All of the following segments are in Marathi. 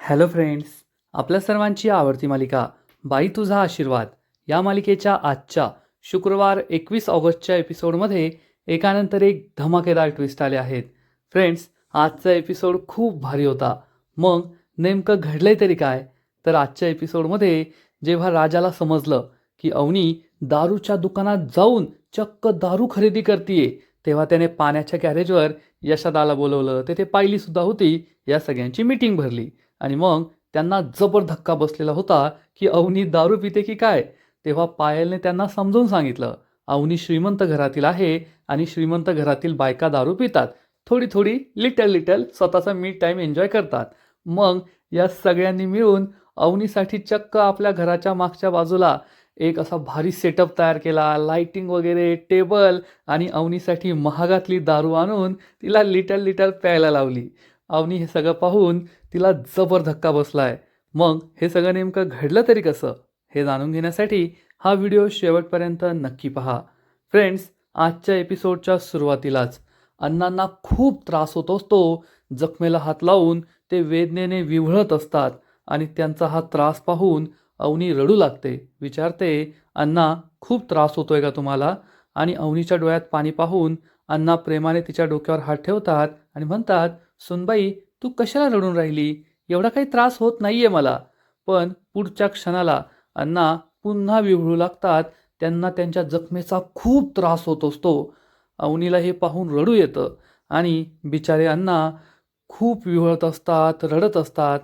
हॅलो फ्रेंड्स, आपल्या सर्वांची आवडती मालिका बाई तुझा आशीर्वाद या मालिकेच्या आजच्या शुक्रवार 21 ऑगस्टच्या एपिसोडमध्ये एकानंतर एक धमाकेदार ट्विस्ट आले आहेत. फ्रेंड्स, आजचा एपिसोड खूप भारी होता. मग नेमकं घडलंय तरी काय? तर आजच्या एपिसोडमध्ये जेव्हा राजाला समजलं की अवनी दारूच्या दुकानात जाऊन चक्क दारू खरेदी करतीये, तेव्हा त्याने पाण्याच्या गॅरेजवर यशदाला बोलवलं. तेथे पायलीसुद्धा होती. या सगळ्यांची मीटिंग भरली आणि मग त्यांना जबर धक्का बसलेला होता की अवनी दारू पिते की काय. तेव्हा पायलने त्यांना समजावून सांगितलं, अवनी श्रीमंत घरातील आहे आणि श्रीमंत घरातील बायका दारू पितात. थोडी थोडी लिटल लिटल स्वतःचा मी टाईम एन्जॉय करतात. मग या सगळ्यांनी मिळून अवनीसाठी चक्क आपल्या घराच्या मागच्या बाजूला एक असा भारी सेटअप तयार केला. लाईटिंग वगैरे, टेबल आणि अवनीसाठी महागातली दारू आणून तिला लिटल लिटल प्यायला लावली. अवनी हे सगळं पाहून तिला जबर धक्का बसलाय. मग हे सगळं नेमकं घडलं तरी कसं, हे जाणून घेण्यासाठी हा व्हिडिओ शेवटपर्यंत नक्की पहा. फ्रेंड्स, आजच्या एपिसोडच्या सुरुवातीलाच अण्णांना खूप त्रास होत असतो. जखमेला हात लावून ते वेदनेने विव्हळत असतात आणि त्यांचा हा त्रास पाहून अवनी रडू लागते. विचारते, अण्णा खूप त्रास होतोय का तुम्हाला? आणि अवनीच्या डोळ्यात पाणी पाहून अण्णा प्रेमाने तिच्या डोक्यावर हात ठेवतात आणि म्हणतात, सुनबाई तू कशाला रडून राहिली? एवढा काही त्रास होत नाहीये मला. पण पुढच्या क्षणाला अण्णा पुन्हा विव्हळू लागतात. त्यांना त्यांच्या जखमेचा खूप त्रास होत असतो. अवनीला हे पाहून रडू येतं आणि बिचारे अण्णा खूप विव्हळत असतात, रडत असतात.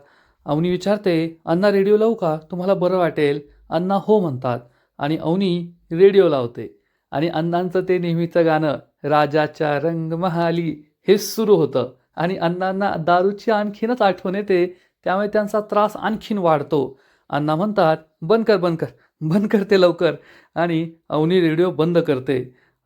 अवनी विचारते, अण्णा रेडिओ लावू का? तुम्हाला बरं वाटेल. अण्णा हो म्हणतात आणि अवनी रेडिओ लावते आणि अण्णांचं ते नेहमीचं गाणं राजाच्या रंगमहाली हे सुरू होतं आणि अण्णांना दारूची आणखीनच आठवण येते. त्यामुळे त्यांचा त्रास आणखीन वाढतो. अण्णा म्हणतात, बंद कर बंद कर बंद करते लवकर. आणि अवनी रेडिओ बंद करते.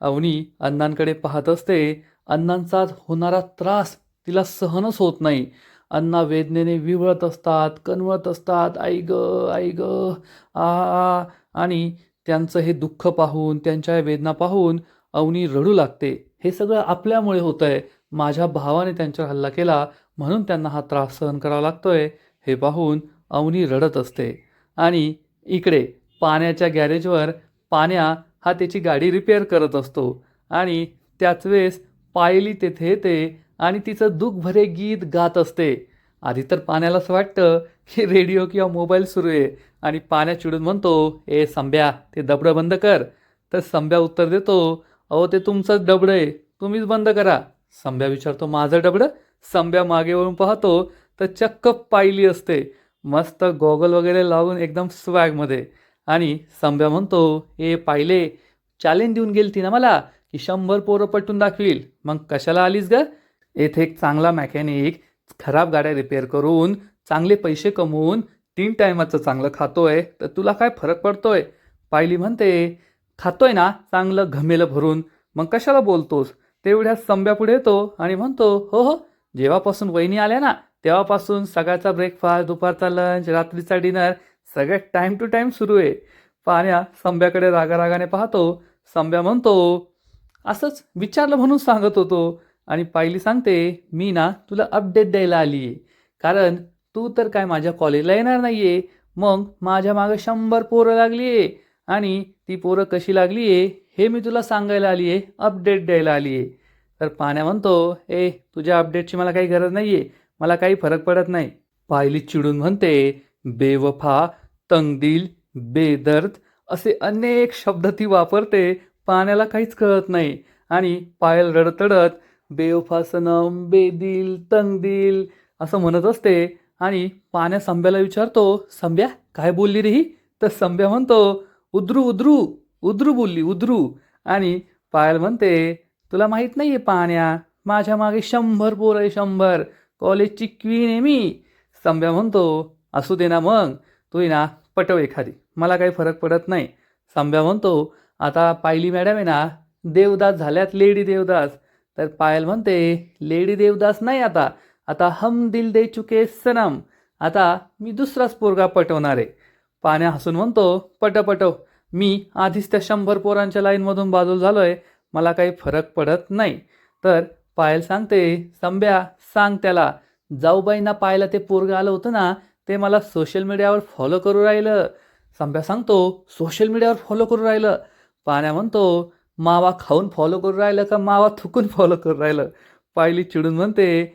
अवनी अण्णांकडे पाहत असते. अण्णांचा होणारा त्रास तिला सहनच होत नाही. अण्णा वेदनेने विव्हळत असतात, कणवळत असतात. आई ग, आई ग, आ. आणि त्यांचं हे दुःख पाहून, त्यांच्या वेदना पाहून अवनी रडू लागते. हे सगळं आपल्यामुळे होतंय. माझ्या भावाने त्यांच्यावर हल्ला केला म्हणून त्यांना हा त्रास सहन करावा लागतोय. हे पाहून अवनी रडत असते. आणि इकडे पाण्याच्या गॅरेजवर पाण्या हा त्याची गाडी रिपेअर करत असतो आणि त्याच वेळेस पायली तेथे येते आणि तिचं दुःखभरे गीत गात असते. आधी तर पाण्याला असं वाटतं की रेडिओ किंवा मोबाईल सुरू आहे आणि पाण्या चिडून म्हणतो, ए संब्या ते दबडं बंद कर. तर संब्या उत्तर देतो, अहो ते तुमचंच डबडं आहे, तुम्हीच बंद करा. संब्या विचारतो, माझं डबडं? संब्या मागे वळून पाहतो तर चक्क पायली असते, मस्त गॉगल वगैरे लावून एकदम स्वॅगमध्ये. आणि संब्या म्हणतो, ए पाहिले, चॅलेंज देऊन गेलती ना मला की 100 पोरं पटून दाखवील, मग कशाला आलीस ग? येथे एक चांगला मॅकॅनिक खराब गाड्या रिपेअर करून चांगले पैसे कमवून 3 टायमाचं चांगलं खातोय, तर तुला काय फरक पडतोय? पायली म्हणते, खातोय ना चांगलं घमेलं भरून, मग कशाला बोलतोस? तेवढ्यात संब्या पुढे येतो आणि म्हणतो, हो हो, जेव्हापासून वहिनी आल्या ना तेव्हापासून सकाळचा ब्रेकफास्ट, दुपारचा लंच, रात्रीचा डिनर सगळं टाईम टू टाईम सुरू आहे. पाण्या संब्याकडे रागारागाने पाहतो. संब्या म्हणतो, असंच विचारलं म्हणून सांगत होतो. आणि पायली सांगते, मी ना तुला अपडेट द्यायला आली आहे, कारण तू तर काय माझ्या कॉलेजला येणार नाही आहे. मग माझ्या मागं 100 पोरं लागली आहे आणि ती पोरं कशी लागली आहे हे मी तुला सांगायला आली आहे, अपडेट द्यायला आली आहे. तर पाण्या म्हणतो, ए तुझ्या अपडेटची मला काही गरज नाही आहे, मला काही फरक पडत नाही. पायली चिडून म्हणते, बेवफा, तंगदिल, बेदर्द असे अनेक शब्द ती वापरते. पाण्याला काहीच कळत नाही आणि पायल रडतडत बेवफा सनम, बेदिल, तंगदिल असं म्हणत असते. आणि पाण्या संब्याला विचारतो, संब्या काय बोलली रे ही? तर संब्या म्हणतो, उद्रू उद्रू उद्रू बोलली, उद्रू. आणि पायल म्हणते, तुला माहीत नाही आहे पाण्या, माझ्या मागे 100 पोरं आहे, 100. कॉलेजची क्वीन आहे मी. संब्या म्हणतो, असू दे ना मग, तू ना पटव एखादी, मला काही फरक पडत नाही. संब्या म्हणतो, आता पायली मॅडम आहे ना देवदास झाल्यात, लेडी देवदास. तर पायल म्हणते, लेडी देवदास नाही, आता आता हम दिल दे चुके सनम, आता मी दुसराच पोरगा पटवणार आहे. पाण्या हसून म्हणतो, पटव, मी आधीच त्या 100 पोरांच्या लाईनमधून बाजूला झालोय, मला काही फरक पडत नाही. तर पायल सांगते, संब्या सांग त्याला, जाऊबाईंना पाहायला ते पोरगं आलं होतं ना, ते मला सोशल मीडियावर फॉलो करू राहिलं. संप्या सांगतो, सोशल मीडियावर फॉलो करू राहिलं. पाण्या म्हणतो, मावा खाऊन फॉलो करू राहिलं का मावा थुकून फॉलो करू राहिलं. पायली चिडून म्हणते,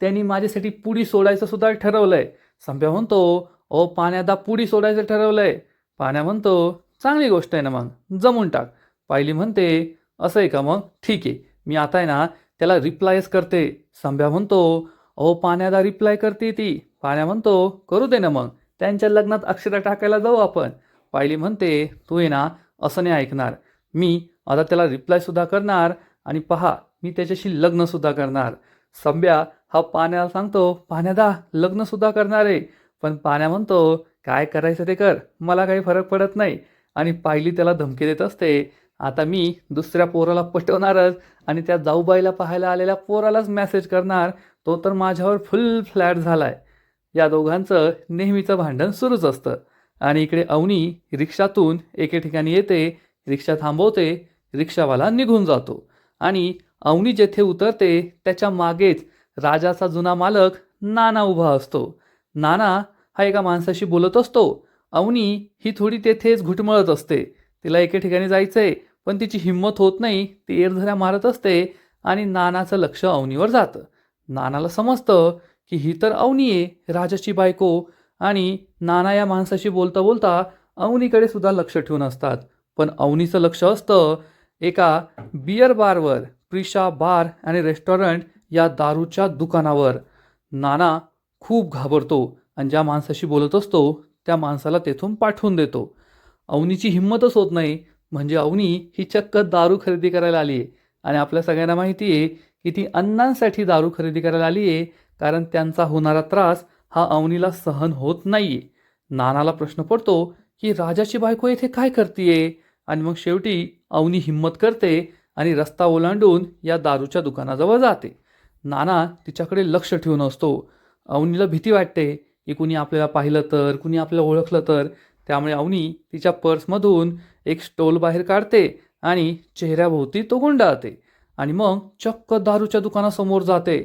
त्यांनी माझ्यासाठी पुडी सोडायचं सुद्धा ठरवलंय. संप्या म्हणतो, ओ पाण्यादा पुडी सोडायचं ठरवलंय. पाण्या म्हणतो, चांगली गोष्ट आहे ना, मग जमून टाक. पायली म्हणते, असं आहे का, मग ठीक आहे, मी आता आहे ना त्याला रिप्लायच करते. संप्या म्हणतो, अहो पाण्यादा रिप्लाय करते ती. पाण्या म्हणतो, करू दे ना, मग त्यांच्या लग्नात अक्षता टाकायला जाऊ आपण. पायली म्हणते, तू आहे ना असं नाही ऐकणार, मी आता त्याला रिप्लायसुद्धा करणार आणि पहा मी त्याच्याशी लग्नसुद्धा करणार. संप्या हा पाण्याला सांगतो, पाण्यादा लग्नसुद्धा करणार आहे. पण पाण्या म्हणतो, काय करायचं ते कर, मला काही फरक पडत नाही. आणि पायली त्याला धमकी देत असते, आता मी दुसऱ्या पोराला पटवणारच आणि त्या जाऊबाईला पाहायला आलेल्या पोरालाच मेसेज करणार, तो तर माझ्यावर फुल फ्लॅट झालाय. या दोघांचं नेहमीचं भांडण सुरूच असतं. आणि इकडे अवनी रिक्षातून एके ठिकाणी येते, रिक्षा थांबवते, रिक्षावाला निघून जातो आणि अवनी जेथे उतरते त्याच्या मागेच राजाचा जुना मालक नाना उभा असतो. नाना हा एका माणसाशी बोलत असतो. अवनी ही थोडी तेथेच घुटमळत असते. तिला एके ठिकाणी जायचंय पण तिची हिंमत होत नाही. ती एरझऱ्या मारत असते आणि नानाचं लक्ष अवनीवर जातं. नानाला समजतं की ही तर अवनी आहे, राजाची बायको. आणि नाना या माणसाशी बोलता बोलता अवनीकडे सुद्धा लक्ष ठेवून असतात. पण अवनीचं लक्ष असतं एका बियर बारवर, प्रिशा बार आणि रेस्टॉरंट या दारूच्या दुकानावर. नाना खूप घाबरतो आणि ज्या माणसाशी बोलत असतो त्या माणसाला तेथून पाठवून देतो. अवनीची हिंमतच होत नाही, म्हणजे अवनी ही चक्क दारू खरेदी करायला आली आहे. आणि आपल्या सगळ्यांना माहिती आहे की ती अण्णांसाठी दारू खरेदी करायला आली आहे, कारण त्यांचा होणारा त्रास हा अवनीला सहन होत नाही आहे. नानाला प्रश्न पडतो की राजाची बायको इथे काय करतीये. आणि मग शेवटी अवनी हिंमत करते आणि रस्ता ओलांडून या दारूच्या दुकानाजवळ जाते. नाना तिच्याकडे लक्ष ठेवून असतो. अवनीला भीती वाटते की कुणी आपल्याला पाहिलं तर, कुणी आपल्याला ओळखलं तर. त्यामुळे अवनी तिच्या पर्समधून एक स्टोल बाहेर काढते आणि चेहऱ्याभोवती तो गुंडाळते आणि मग चक्क दारूच्या दुकानासमोर जाते.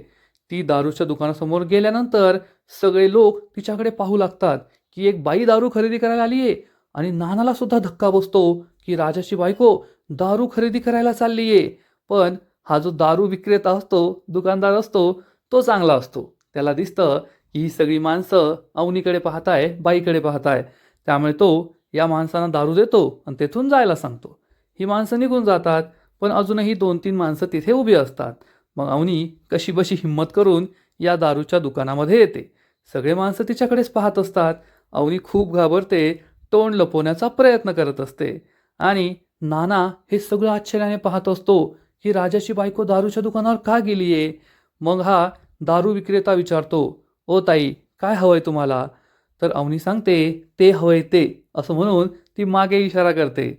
ती दारूच्या दुकानासमोर गेल्यानंतर सगळे लोक तिच्याकडे पाहू लागतात की एक बाई दारू खरेदी करायला आली आहे. आणि नानाला सुद्धा धक्का बसतो की राजाची बायको दारू खरेदी करायला चालली आहे. पण हा जो दारू विक्रेता असतो, दुकानदार असतो, तो चांगला असतो. त्याला दिसतं की ही सगळी माणसं अवनीकडे पाहताय, बाईकडे पाहताय. त्यामुळे तो या माणसांना दारू देतो आणि तेथून जायला सांगतो. ही माणसं निघून जातात, पण अजूनही 2-3 माणसं तिथे उभी असतात. मग अवनी कशीबशी हिंमत करून या दारूच्या दुकानामध्ये येते. सगळे माणसं तिच्याकडेच पाहत असतात. अवनी खूप घाबरते, तोंड लपवण्याचा प्रयत्न करत असते. आणि नाना हे सगळं आश्चर्याने पाहत असतो की राजाची बायको दारूच्या दुकानावर का गेली आहे. मग हा दारू विक्रेता विचारतो, ओ ताई, काय हवंय तुम्हाला. तर अवनी सांगते, ते हवंय ते, असं म्हणून ती मागे इशारा करते.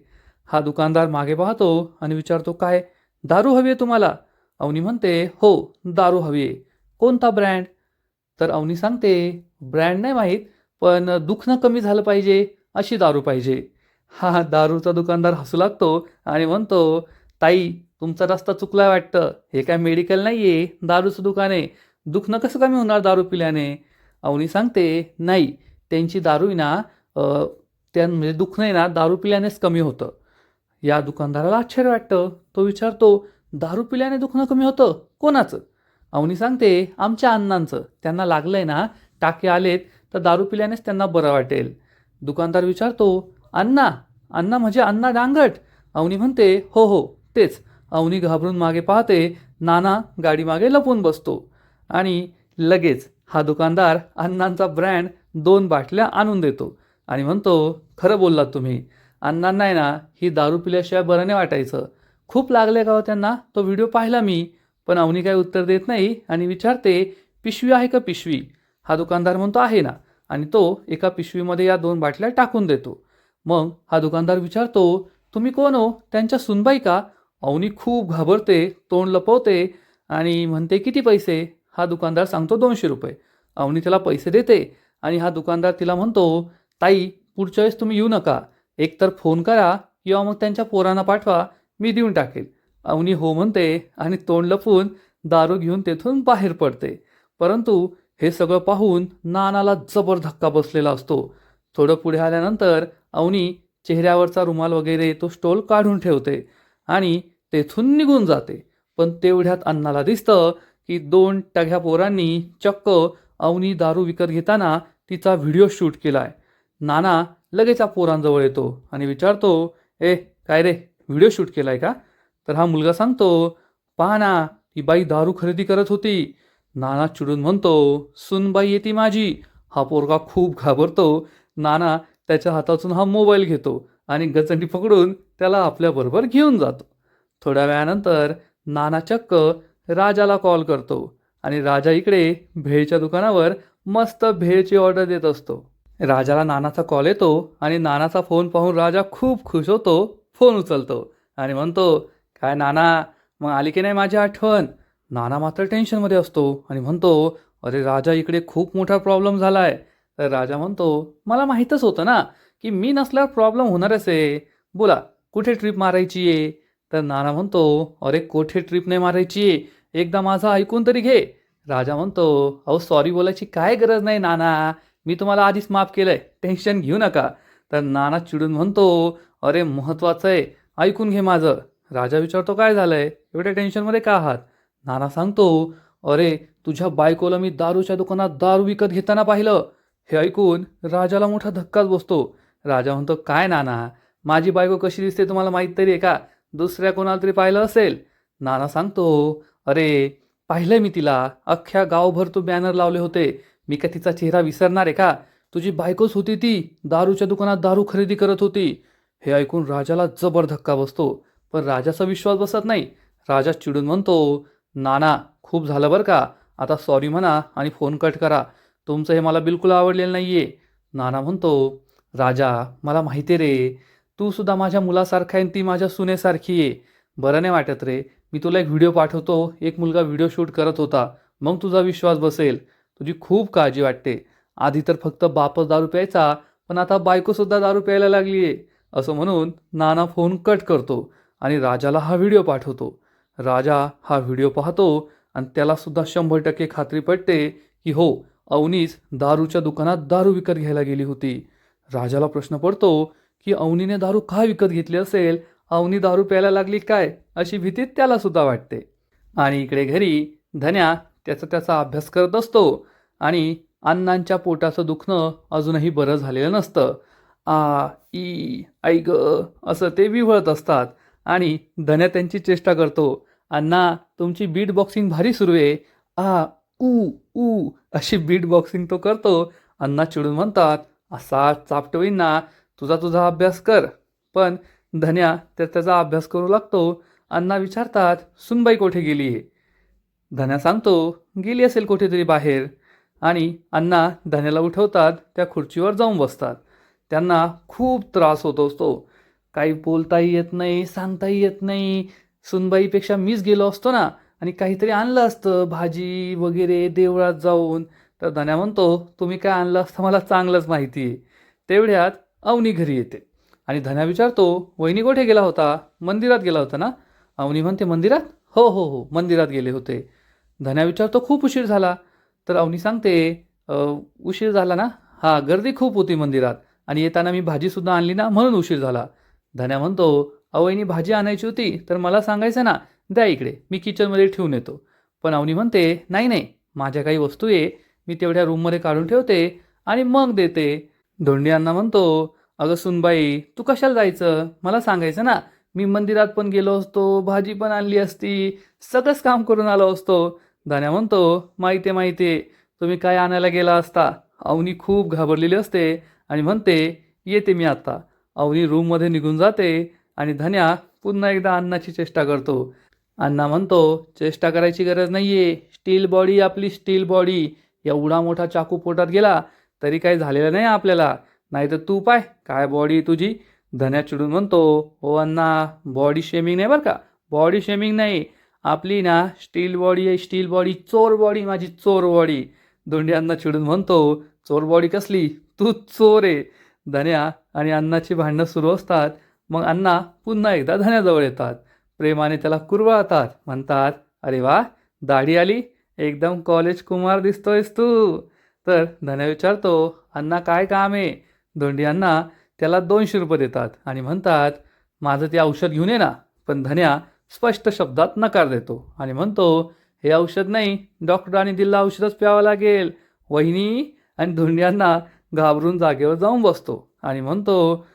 हा दुकानदार मागे पाहतो आणि विचारतो, काय दारू हवी आहे तुम्हाला. अवनी म्हणते, हो दारू हवी आहे. कोणता ब्रँड. तर अवनी सांगते, ब्रँड नाही माहीत, पण दुखणं कमी झालं पाहिजे अशी दारू पाहिजे. हा दारूचा दुकानदार हसू लागतो आणि म्हणतो, ताई तुमचा रस्ता चुकला वाटतं, हे काय मेडिकल नाही आहे, दारूचं दुकान आहे. दुखणं कसं कमी होणार दारू पिल्याने. अवनी सांगते, नाही त्यांची दारू आहे ना, म्हणजे दुखणं आहे ना दारू पिल्यानेच कमी होतं. या दुकानदाराला आश्चर्य वाटतं. तो विचारतो, दारू पिल्याने दुखणं कमी होतं, कोणाचं. अवनी सांगते, आमच्या अण्णांचं, त्यांना लागलंय ना, टाके आलेत, तर दारू पिल्यानेच त्यांना बरं वाटेल. दुकानदार विचारतो, अण्णा. अण्णा म्हणजे अण्णा डांगट. अवनी म्हणते, हो हो तेच. अवनी घाबरून मागे पाहते. नाना गाडी मागे लपून बसतो आणि लगेच हा दुकानदार अण्णांचा ब्रँड 2 बाटल्या आणून देतो आणि म्हणतो, खरं बोललात तुम्ही, अण्णांना आहे ना ही दारू पिल्याशिवाय बरं नाही वाटायचं. खूप लागले का हो त्यांना, तो व्हिडिओ पाहिला मी. पण अवनी काही उत्तर देत नाही आणि विचारते, पिशवी आहे का पिशवी. हा दुकानदार म्हणतो, आहे ना. आणि तो एका पिशवीमध्ये या 2 बाटल्या टाकून देतो. मग हा दुकानदार विचारतो, तुम्ही कोण हो, त्यांच्या सुनबाई का. अवनी खूप घाबरते, तोंड लपवते आणि म्हणते, किती पैसे. हा दुकानदार सांगतो, 200 रुपये. अवनी त्याला पैसे देते आणि हा दुकानदार तिला म्हणतो, ताई पुढच्या वेळेस तुम्ही येऊ नका, एकतर फोन करा किंवा मग त्यांच्या पोरांना पाठवा, मी देऊन टाकेल. अवनी हो म्हणते आणि तोंड लपवून दारू घेऊन तेथून बाहेर पडते. परंतु हे सगळं पाहून नानाला जबर धक्का बसलेला असतो. थोडं पुढे आल्यानंतर अवनी चेहऱ्यावरचा रुमाल वगैरे तो स्टोल काढून ठेवते आणि तेथून निघून जाते. पण तेवढ्यात अण्णाला दिसतं की 2 टघ्या पोरांनी चक्क अवनी दारू विकत घेताना तिचा व्हिडिओ शूट केलाय. नाना लगेच या पोरांजवळ येतो आणि विचारतो, ए काय रे, व्हिडिओ शूट केलाय का? तर हा मुलगा सांगतो, पहा ना, ही बाई दारू खरेदी करत होती. नाना चिडून म्हणतो, सुनबाई येते माझी. हा पोरगा खूप घाबरतो. नाना त्याच्या हातातून हा मोबाईल घेतो आणि गचंडी पकडून त्याला आपल्याबरोबर घेऊन जातो. थोड्या वेळानंतर नाना चक्क राजाला कॉल करतो आणि राजा इकडे भेळच्या दुकानावर मस्त भेळची ऑर्डर देत असतो. राजाला नानाचा कॉल येतो आणि नानाचा फोन पाहून राजा खूप खुश होतो. फोन उचलतो आणि म्हणतो, काय नाना, मग आली की नाही माझी आठवण? नाना मात्र टेन्शनमध्ये असतो आणि म्हणतो, अरे राजा, इकडे खूप मोठा प्रॉब्लेम झाला आहे. तर राजा म्हणतो, मला माहीतच होतं ना की मी नसल्यावर प्रॉब्लेम होणारच आहे. बोला, कुठे ट्रिप मारायची आहे? तर नाना म्हणतो, अरे कुठे ट्रिप नाही मारायची आहे, एकदा माझं ऐकून तरी घे. राजा म्हणतो, अहो सॉरी बोलायची काय गरज नाही नाना, मी तुम्हाला आधीच माफ केलं आहे, टेन्शन घेऊ नका. तर नाना चिडून म्हणतो, अरे महत्त्वाचं आहे, ऐकून घे माझं. राजा विचारतो, काय झालं आहे, एवढ्या टेन्शनमध्ये का आहात? नाना सांगतो, अरे तुझ्या बायकोला मी दारूच्या दुकानात दारू विकत घेताना पाहिलं. हे ऐकून राजाला मोठा धक्काच बसतो. राजा म्हणतो, काय नाना, माझी बायको कशी दिसते तुम्हाला माहीत तरी आहे का? दुसऱ्या कोणाला तरी पाहिलं असेल. नाना सांगतो, अरे पाहिलं मी तिला, अख्ख्या गावभर तू बॅनर लावले होते, मी का तिचा चेहरा विसरणार आहे का? तुझी बायकोच होती ती, दारूच्या दुकानात दारू खरेदी करत होती. हे ऐकून राजाला जबर धक्का बसतो. पण राजाचा विश्वास बसत नाही. राजा चिडून म्हणतो, नाना खूप झालं बरं का, आता सॉरी म्हणा आणि फोन कट करा, तुमचं हे मला बिलकुल आवडलेलं नाही आहे. नाना म्हणतो, राजा मला माहिती आहे रे, तू सुद्धा माझ्या मुलासारखा आहे आणि ती माझ्या सुनेसारखी आहे. बरं नाही वाटत रे, मी तुला एक व्हिडिओ पाठवतो, एक मुलगा व्हिडिओ शूट करत होता, मग तुझा विश्वास बसेल. तुझी खूप काळजी वाटते. आधी तर फक्त बापच दारू प्यायचा, पण आता बायकोसुद्धा दारू प्यायला लागली आहे. असं म्हणून नाना फोन कट करतो आणि राजाला हा व्हिडिओ पाठवतो. राजा हा व्हिडिओ पाहतो आणि त्यालासुद्धा 100% खात्री पटते की हो, अवनीच दारूच्या दुकानात दारू विकत घ्यायला गेली होती. राजाला प्रश्न पडतो की अवनीने दारू का विकत घेतली असेल, अवनी दारू प्यायला लागली काय, अशी भीती त्यालासुद्धा वाटते. आणि इकडे घरी धन्या त्याचा अभ्यास करत असतो आणि अण्णांच्या पोटाचं दुखणं अजूनही बरं झालेलं नसतं. आ ई आई ग असं ते विव्हळत असतात आणि धन्या त्यांची चेष्टा करतो. अण्णा तुमची बीट बॉक्सिंग भारी सुरू आहे. आ ऊ ऊ अशी बीट बॉक्सिंग तो करतो. अण्णा चिडून म्हणतात, असा चापटवीन ना, तुझा अभ्यास कर. पण धन्या त्याचा अभ्यास करू लागतो. अण्णा विचारतात, सुनबाई कुठे गेली आहे? धन्या सांगतो, गेली असेल कुठेतरी बाहेर. आणि अण्णा धन्याला उठवतात, त्या खुर्चीवर जाऊन बसतात. त्यांना खूप त्रास होत असतो. काही बोलताही येत नाही, सांगताही येत नाही. सुनबाईपेक्षा मीच गेलो असतो ना आणि काहीतरी आणलं असतं, भाजी वगैरे देवळात जाऊन. तर धन्या म्हणतो, तुम्ही काय आणलं असतं मला चांगलंच माहिती आहे. तेवढ्यात अवनी घरी येते आणि धन्या विचारतो, वहिनी कुठे गेला होता? मंदिरात गेला होता ना? अवनी म्हणते, मंदिरात? हो हो हो, मंदिरात गेले होते. धन्या विचारतो, खूप उशीर झाला? तर अवनी सांगते, उशीर झाला ना, हा गर्दी खूप होती मंदिरात आणि येताना मी भाजीसुद्धा आणली ना, म्हणून उशीर झाला. धन्या म्हणतो, अवनी भाजी आणायची होती तर मला सांगायचं ना, द्या इकडे, मी किचनमध्ये ठेवून येतो. पण अवनी म्हणते, नाही नाही, माझ्या काही वस्तू आहे, मी तेवढ्या रूममध्ये काढून ठेवते आणि मग देते. धोंडी अण्णा म्हणतो, अगं सुनबाई, तू कशाला जायचं, मला सांगायचं ना, मी मंदिरात पण गेलो असतो, भाजी पण आणली असती, सगळंच काम करून आलो असतो. धन्या म्हणतो, माहिती आहे, तुम्ही काय आणायला गेला असता. अवनी खूप घाबरलेली असते आणि म्हणते, येते मी आता. अवनी रूममध्ये निघून जाते आणि धन्या पुन्हा एकदा अण्णाची चेष्टा करतो. अण्णा म्हणतो, चेष्टा करायची गरज नाही आहे, स्टील बॉडी आपली, स्टील बॉडी. एवढा मोठा चाकू पोटात गेला तरी काही झालेलं नाही आपल्याला, नाही तर तू पाय काय बॉडी तुझी. धन्या चिडून म्हणतो, हो अण्णा, बॉडी शेमिंग नाही बरं का, बॉडी शेमिंग नाही, आपली ना स्टील बॉडी आहे, स्टील बॉडी, चोर बॉडी माझी, चोर बॉडी. धोंडी अण्णा चिडून म्हणतो, चोर बॉडी कसली, तू चोर आहे. धन्या आणि अण्णाची भांडणं सुरू असतात. मग अण्णा पुन्हा एकदा धन्याजवळ येतात, प्रेमाने त्याला कुरवाळतात, म्हणतात, अरे वा, दाढी आली, एकदम कॉलेज कुमार दिसतोयस तू. तर धन्या विचारतो, अण्णा काय काम आहे? धोंडी अण्णा त्याला 200 रुपये देतात आणि म्हणतात, माझं ते औषध घेऊन ये ना. पण धन्या स्पष्ट शब्दात नकार देतो आणि म्हणतो, हे औषध नाही, डॉक्टरांनी दिलेलं औषधच प्यावं लागेल वहिनी. आणि धोंडी अण्णा घाबरून जागेवर जाऊन बसतो आणि म्हणतो,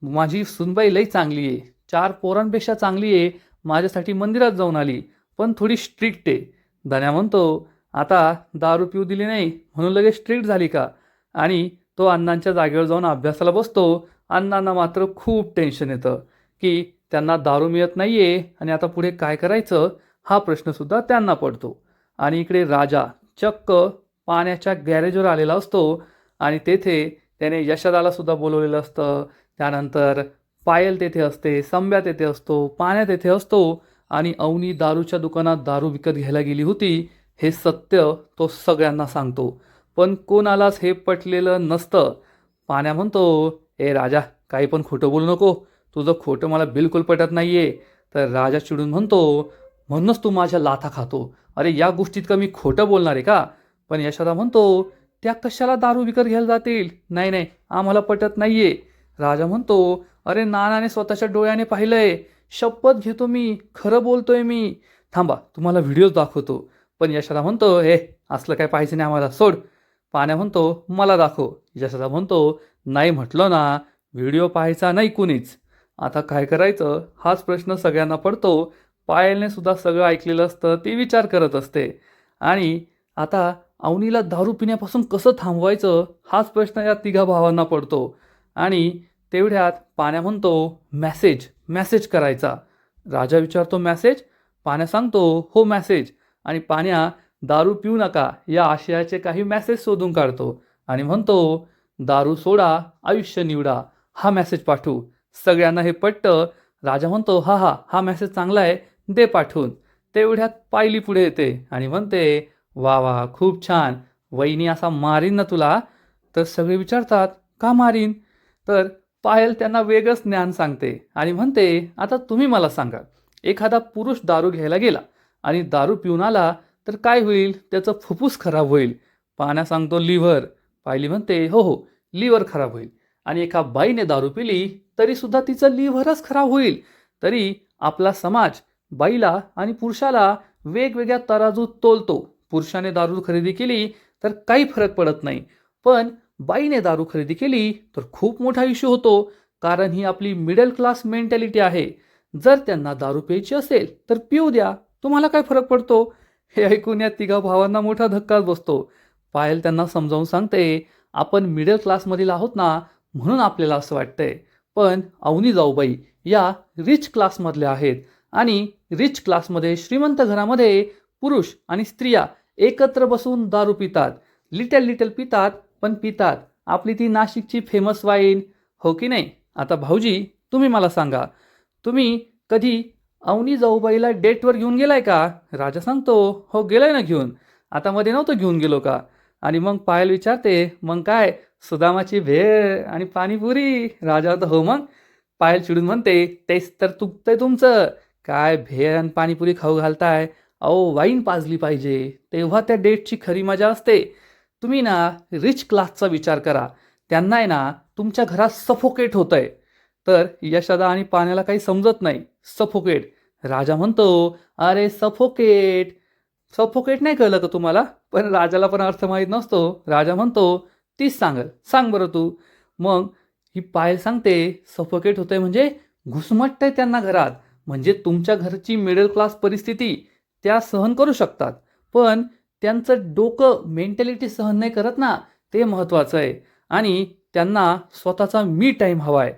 माझी सुनबाई लई चांगली आहे, 4 पोरांपेक्षा चांगली आहे, माझ्यासाठी मंदिरात जाऊन आली, पण थोडी स्ट्रिक्ट आहे. धन्या म्हणतो, आता दारू पिऊ दिली नाही म्हणून लगेच स्ट्रिक्ट झाली का? आणि तो अण्णांच्या जागेवर जाऊन अभ्यासाला बसतो. अण्णांना मात्र खूप टेन्शन येतं की त्यांना दारू मिळत नाही आहे आणि आता पुढे काय करायचं हा प्रश्नसुद्धा त्यांना पडतो. आणि इकडे राजा चक्क पाण्याच्या गॅरेजवर आलेला असतो आणि तेथे त्याने यशोदाला सुद्धा बोलवलेलं असतं. त्यानंतर पायल तेथे असते, संब्या तेथे असतो, पाण्या तेथे असतो आणि अवनी दारूच्या दुकानात दारू विकत घ्यायला गेली होती हे सत्य तो सगळ्यांना सांगतो. पण कोणालाच हे पटलेलं नसतं. पाण्या म्हणतो, ए राजा, काही पण खोटं बोलू नको, तुझं खोटं मला बिलकुल पटत नाही आहे. तर राजा चिडून म्हणतो, म्हणूनच तू माझ्या लाथा खातो. अरे या गोष्टीत का मी खोटं बोलणार आहे का? पण यशोदा म्हणतो, त्या कशाला दारू विकत घ्यायला जातील? नाही नाही, आम्हाला पटत नाही आहे. राजा म्हणतो, अरे नानाने स्वतःच्या डोळ्याने पाहिलंय, शपथ घेतो मी, खरं बोलतोय मी. थांबा, तुम्हाला व्हिडिओज दाखवतो. पण यशोदा म्हणतो, हे असलं काय पाहिजे नाही आम्हाला, सोड. पाण्या म्हणतो, मला दाखव. यशोदा म्हणतो, नाही म्हटलं ना, व्हिडिओ पाहायचा नाही कुणीच. आता काय करायचं हाच प्रश्न सगळ्यांना पडतो. पायलने सुद्धा सगळं ऐकलेलं असतं, ती विचार करत असते. आणि आता अवनीला दारू पिण्यापासून कसं थांबवायचं हाच प्रश्न या तिघा भावांना पडतो. आणि तेवढ्यात पाण्या म्हणतो, मॅसेज मॅसेज करायचा. राजा विचारतो, मॅसेज? पाण्या सांगतो, हो मॅसेज. आणि पाण्या दारू पिऊ नका या आशयाचे काही मॅसेज शोधून काढतो आणि म्हणतो, दारू सोडा, आयुष्य निवडा, हा मॅसेज पाठवू. सगळ्यांना हे पटतं. राजा म्हणतो, हा हा हा मॅसेज चांगला आहे, दे पाठवून. तेवढ्यात पायली पुढे येते आणि म्हणते, वा वा, खूप छान, वहिनी असा मारीन ना तुला? तर सगळे विचारतात, का मारीन? तर पायल त्यांना वेगळंच ज्ञान सांगते आणि म्हणते, आता तुम्ही मला सांगा, एखादा पुरुष दारू घ्यायला गेला आणि दारू पिऊन आला तर काय होईल? त्याचं फुफ्फुस खराब होईल. पाण्या सांगतो, लिव्हर. पायली म्हणते, हो हो, लिव्हर खराब होईल. आणि एका बाईने दारू पिली तरीसुद्धा तिचं लिव्हरच खराब होईल. तरी आपला समाज बाईला आणि पुरुषाला वेगवेगळ्या तराजूत तोलतो. पुरुषाने दारू खरेदी केली तर काही फरक पडत नाही, पण बाईने दारू खरेदी केली तर खूप मोठा इश्यू होतो. कारण ही आपली मिडल क्लास मेंटॅलिटी आहे. जर त्यांना दारू प्यायची असेल तर पिऊ द्या, तुम्हाला काय फरक पडतो? हे ऐकून या तिघा भावांना मोठा धक्काच बसतो. पायल त्यांना समजावून सांगते, आपण मिडल क्लासमधील आहोत ना, म्हणून आपल्याला असं वाटतंय. पण अवनी जाऊबाई या रिच क्लासमधल्या आहेत आणि रिच क्लासमध्ये, श्रीमंत घरामध्ये पुरुष आणि स्त्रिया एकत्र बसून दारू पितात. लिटल लिटल पितात, पण पितात. आपली ती नाशिकची फेमस वाईन, हो की नाही? आता भाऊजी, तुम्ही मला सांगा, तुम्ही कधी अवनी जाऊबाईला डेटवर घेऊन गेलाय का? राजा सांगतो, हो गेलाय ना घेऊन. आता मध्ये नव्हतं घेऊन गेलो का? आणि मग पायल विचारते, मग काय सुदामाची भेळ आणि पाणीपुरी? राजा तर हो मग. पायल चिडून म्हणते, तेच तर चुकतंय तुमचं. काय भेळ आणि पाणीपुरी खाऊ घालताय? अहो वाईन पाजली पाहिजे, तेव्हा त्या डेटची खरी मजा असते. तुम्ही ना रिच क्लासचा विचार करा. त्यांना आहे ना तुमच्या घरात सफोकेट होतंय. तर यशोदा आणि पाण्याला काही समजत नाही. सफोकेट. राजा म्हणतो, अरे सफोकेट, सफोकेट नाही कळलं का तुम्हाला? पण राजाला पण अर्थ माहीत नसतो. राजा म्हणतो, तीच सांगल, सांग बरं तू. मग ही पायल सांगते, सफोकेट होतंय म्हणजे घुसमटतंय त्यांना घरात. म्हणजे तुमच्या घरची मिडल क्लास परिस्थिती त्या सहन करू शकतात, पण त्यांचं डोकं मेंटॅलिटी सहन नाही करत ना, ते महत्त्वाचं आहे. आणि त्यांना स्वतःचा मी टाईम हवा आहे.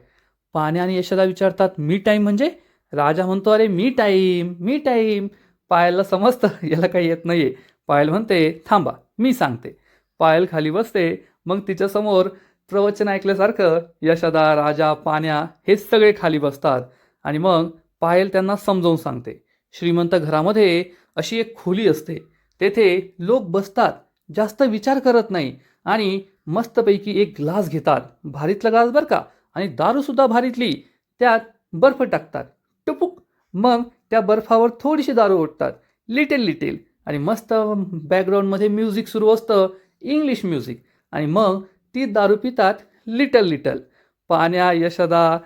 पाण्या आणि यशोदा विचारतात, मी टाईम म्हणजे? राजा म्हणतो, अरे मी टाईम, मी टाईम. पायलला समजतं याला काही येत नाहीये. पायल म्हणते, थांबा मी सांगते. पायल खाली बसते. मग तिच्यासमोर प्रवचन ऐकल्यासारखं यशोदा, राजा, पाण्या हे सगळे खाली बसतात. आणि मग पायल त्यांना समजावून सांगते, श्रीमंत घरामध्ये अशी एक खोली असते, तेथे लोक बसतात, जास्त विचार करत नाही आणि मस्तपैकी एक ग्लास घेतात, भारीतला ग्लास बरं का, आणि दारूसुद्धा भारीतली, त्यात बर्फ टाकतात, टुपूक. मग त्या बर्फावर थोडीशी दारू ओततात, लिटिल लिटिल. आणि मस्त बॅकग्राऊंडमध्ये म्युझिक सुरू असतं, इंग्लिश म्युझिक. आणि मग ती दारू पितात लिटल लिटल. पाण्या, यशोदा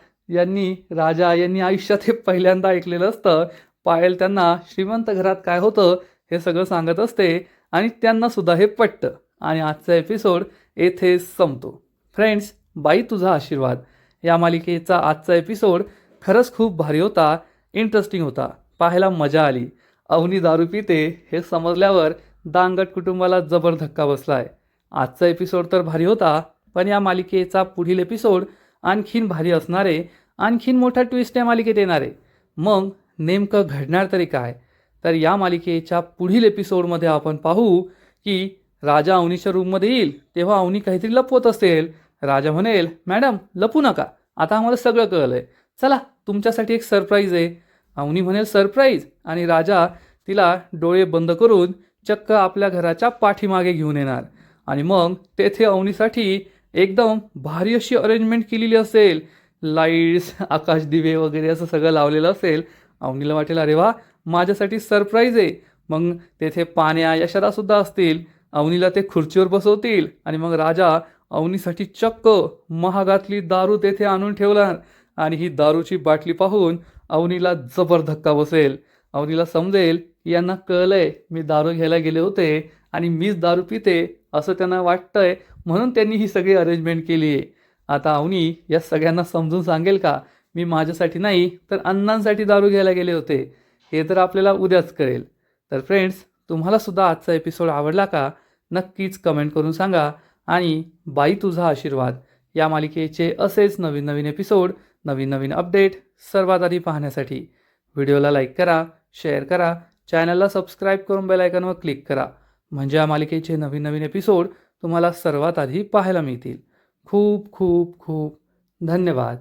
राजा यांनी आयुष्यात हे पहिल्यांदा ऐकलेलं असतं. पायल त्यांना श्रीमंत घरात काय होतं हे सगळं सांगत असते आणि त्यांना सुद्धा हे पटतं. आणि आजचा एपिसोड येथे संपतो. फ्रेंड्स, बाई तुझा आशीर्वाद या मालिकेचा आजचा एपिसोड खरंच खूप भारी होता, इंटरेस्टिंग होता, पाहायला मजा आली. अवनी दारू पिते हे समजल्यावर दांगट कुटुंबाला जबर धक्का बसलाय. आजचा एपिसोड तर भारी होता, पण या मालिकेचा पुढील एपिसोड आणखीन भारी असणारे, आणखीन मोठा ट्विस्ट या मालिकेत येणारे. मग नेमकं घडणार तरी काय? तर या मालिकेच्या पुढील एपिसोडमध्ये आपण पाहू की राजा अवनीच्या रूममध्ये येईल तेव्हा अवनी काहीतरी लपवत असेल. राजा म्हणेल, मॅडम लपू नका, आता आम्हाला सगळं कळलंय, चला तुमच्यासाठी एक सरप्राईज आहे. अवनी म्हणेल सरप्राईज, आणि राजा तिला डोळे बंद करून चक्क आपल्या घराच्या पाठीमागे घेऊन येणार. आणि मग तेथे अवनीसाठी एकदम भारी अशी अरेंजमेंट केलेली असेल, लाईट्स, आकाशदिवे वगैरे असं सगळं लावलेलं असेल. अवनीला वाटेल, अरे वा, माझ्यासाठी सरप्राईज आहे. मग तेथे पाण्या, यशोदासुद्धा असतील. अवनीला ते खुर्चीवर बसवतील आणि मग राजा अवनीसाठी चक्क महागातली दारू तेथे आणून ठेवणार. आणि ही दारूची बाटली पाहून अवनीला जबर धक्का बसेल. अवनीला समजेल की यांना कळलंय मी दारू घ्यायला गेले होते आणि मीच दारू पिते असं त्यांना वाटतंय, म्हणून त्यांनी ही सगळी अरेंजमेंट केली आहे. आता अवनी या सगळ्यांना समजून सांगेल का, मी माझ्यासाठी नाही तर अण्णांसाठी दारू घ्यायला गेले होते? हे तर आपल्याला उद्याच कळेल. तर फ्रेंड्स, तुम्हाला सुद्धा आजचा एपिसोड आवडला का? नक्कीच कमेंट करून सांगा. आणि बाई तुझा आशीर्वाद या मालिकेचे असेच नवीन नवीन एपिसोड, नवीन नवीन अपडेट सर्वात आधी पाहण्यासाठी व्हिडिओला लाईक करा, शेअर करा, चॅनलला सबस्क्राईब करून बेल आयकॉनवर क्लिक करा. म्हणजे या मालिकेचे नवीन नवीन एपिसोड तुम्हाला सर्वात आधी पाहायला मिळतील. खूप खूप खूप धन्यवाद.